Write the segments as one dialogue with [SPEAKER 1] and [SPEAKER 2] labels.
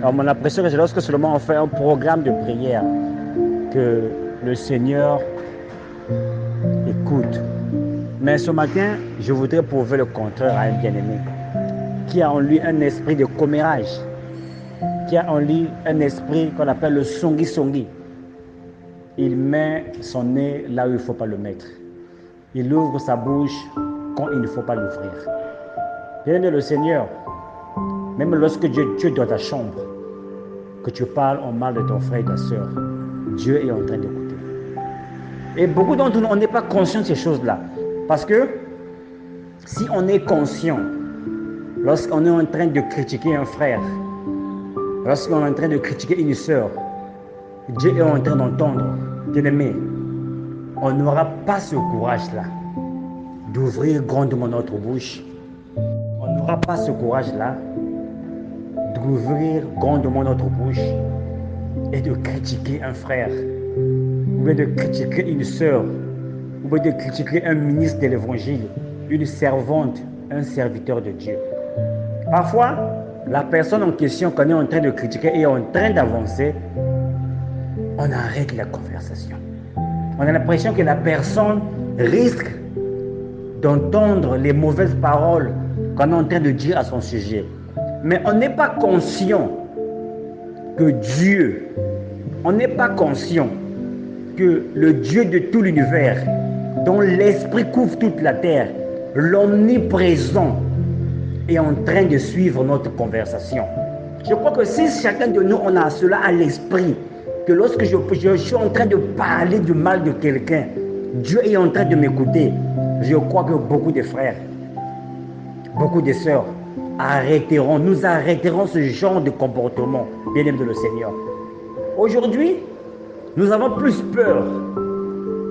[SPEAKER 1] Alors, mon impression, c'est lorsque seulement on fait un programme de prière que le Seigneur écoute. Mais ce matin, je voudrais prouver le contraire à un bien-aimé qui a en lui un esprit de commérage, qui a en lui un esprit qu'on appelle le songi-songi. Il met son nez là où il ne faut pas le mettre. Il ouvre sa bouche quand il ne faut pas l'ouvrir. Bien-aimé le Seigneur, même lorsque tu es dans ta chambre, que tu parles en mal de ton frère et ta soeur, Dieu est en train d'écouter. Et beaucoup d'entre nous, on n'est pas conscient de ces choses-là. Parce que si on est conscient, lorsqu'on est en train de critiquer un frère, lorsqu'on est en train de critiquer une soeur, Dieu est en train d'entendre. Bien-aimé, on n'aura pas ce courage-là d'ouvrir grandement notre bouche. On n'aura pas ce courage-là d'ouvrir grandement notre bouche et de critiquer un frère, ou bien de critiquer une sœur, ou bien de critiquer un ministre de l'évangile, une servante, un serviteur de Dieu. Parfois, la personne en question qu'on est en train de critiquer est en train d'avancer, on arrête la conversation. On a l'impression que la personne risque d'entendre les mauvaises paroles qu'on est en train de dire à son sujet. Mais on n'est pas conscient que Dieu, on n'est pas conscient que le Dieu de tout l'univers, dont l'esprit couvre toute la terre, l'omniprésent, est en train de suivre notre conversation. Je crois que si chacun de nous, on a cela à l'esprit, que lorsque je suis en train de parler du mal de quelqu'un, Dieu est en train de m'écouter. Je crois que beaucoup de frères, beaucoup de sœurs nous arrêterons ce genre de comportement, bien-aimé de le Seigneur. Aujourd'hui, nous avons plus peur,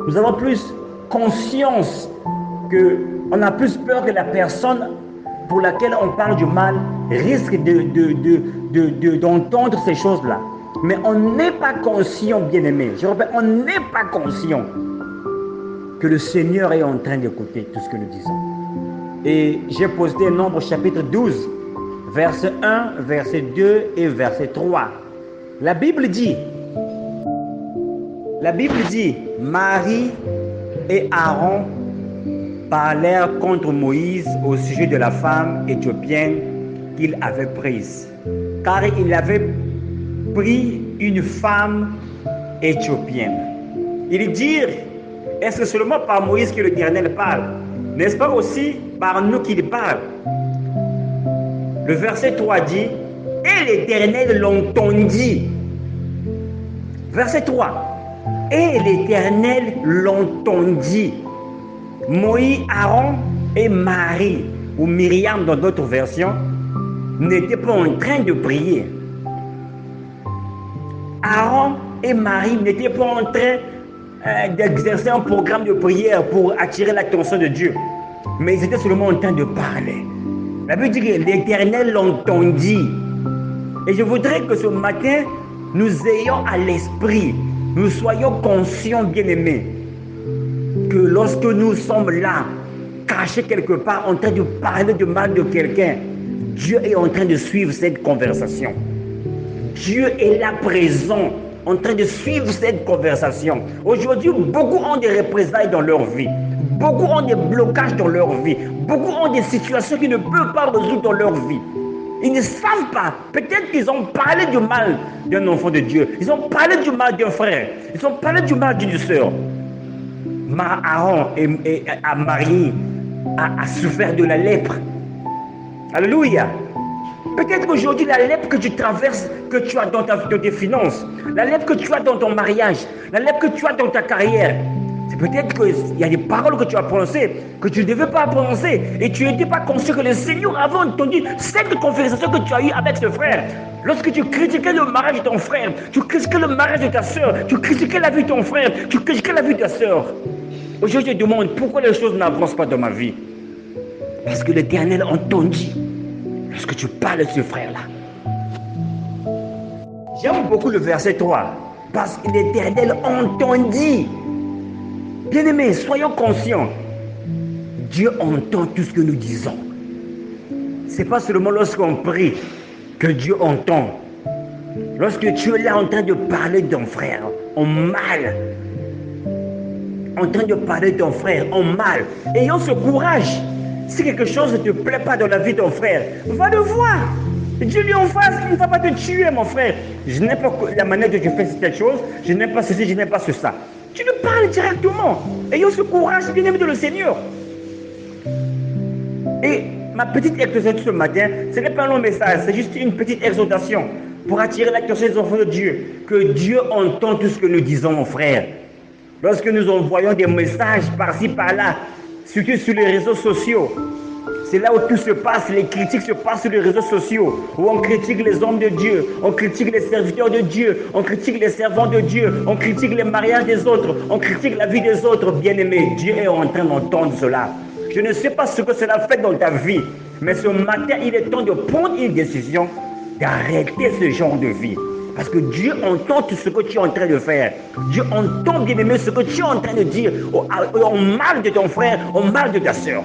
[SPEAKER 1] nous avons plus conscience on a plus peur que la personne pour laquelle on parle du mal risque d'entendre ces choses-là. Mais on n'est pas conscient, bien-aimé, je répète, on n'est pas conscient que le Seigneur est en train d'écouter tout ce que nous disons. Et j'ai posté Nombre chapitre 12, verset 1, verset 2 et verset 3. La Bible dit, Marie et Aaron parlèrent contre Moïse au sujet de la femme éthiopienne qu'il avait prise, car il avait pris une femme éthiopienne. Ils dirent, est-ce seulement par Moïse que l'Éternel parle? N'est-ce pas aussi par nous qu'il parle? Le verset 3 dit, et l'Éternel l'entendit. Verset 3, et l'Éternel l'entendit. Moïse, Aaron et Marie, ou Myriam dans d'autres versions, n'étaient pas en train de prier. Aaron et Marie n'étaient pas en train d'exercer un programme de prière pour attirer l'attention de Dieu. Mais ils étaient seulement en train de parler. La Bible dit que l'Éternel l'entendit. Et je voudrais que ce matin, nous ayons à l'esprit, nous soyons conscients, bien-aimés, que lorsque nous sommes là, cachés quelque part, en train de parler du mal de quelqu'un, Dieu est en train de suivre cette conversation. Dieu est là présent, en train de suivre cette conversation. Aujourd'hui, beaucoup ont des représailles dans leur vie. Beaucoup ont des blocages dans leur vie. Beaucoup ont des situations qu'ils ne peuvent pas résoudre dans leur vie. Ils ne savent pas. Peut-être qu'ils ont parlé du mal d'un enfant de Dieu. Ils ont parlé du mal d'un frère. Ils ont parlé du mal d'une sœur. Aaron et Marie a souffert de la lèpre. Alléluia. Peut-être qu'aujourd'hui, la lèpre que tu traverses, que tu as dans tes finances, la lèpre que tu as dans ton mariage, la lèpre que tu as dans ta carrière, c'est peut-être qu'il y a des paroles que tu as prononcées, que tu ne devais pas prononcer, et tu n'étais pas conscient que le Seigneur avait entendu cette conversation que tu as eue avec ce frère. Lorsque tu critiquais le mariage de ton frère, tu critiquais le mariage de ta soeur, tu critiquais la vie de ton frère, tu critiquais la vie de ta soeur. Aujourd'hui, je te demande pourquoi les choses n'avancent pas dans ma vie. Parce que l'Éternel entendit lorsque tu parles de ce frère-là. J'aime beaucoup le verset 3. Parce que l'Éternel entendit. Bien-aimés, soyons conscients. Dieu entend tout ce que nous disons. Ce n'est pas seulement lorsqu'on prie que Dieu entend. Lorsque tu es là en train de parler de ton frère, en mal, en train de parler de ton frère, en mal, ayant ce courage. Si quelque chose ne te plaît pas dans la vie de ton frère, va le voir. Dis-lui en face qu'il ne va pas te tuer, mon frère. Je n'aime pas la manière dont tu fais cette chose, je n'aime pas ceci, je n'aime pas ça. Tu lui parles directement. Ayant ce courage, bien-aimé de le Seigneur. Et ma petite exhortation ce matin, ce n'est pas un long message, c'est juste une petite exhortation pour attirer l'attention des enfants de Dieu. Que Dieu entend tout ce que nous disons, mon frère. Lorsque nous envoyons des messages par-ci, par-là, surtout sur les réseaux sociaux, c'est là où tout se passe, les critiques se passent sur les réseaux sociaux, où on critique les hommes de Dieu, on critique les serviteurs de Dieu, on critique les servants de Dieu, on critique les mariages des autres, on critique la vie des autres. Bien-aimé, Dieu est en train d'entendre cela. Je ne sais pas ce que cela fait dans ta vie, mais ce matin, il est temps de prendre une décision, d'arrêter ce genre de vie. Parce que Dieu entend tout ce que tu es en train de faire. Dieu entend, bien-aimé, ce que tu es en train de dire au mal de ton frère, au mal de ta sœur.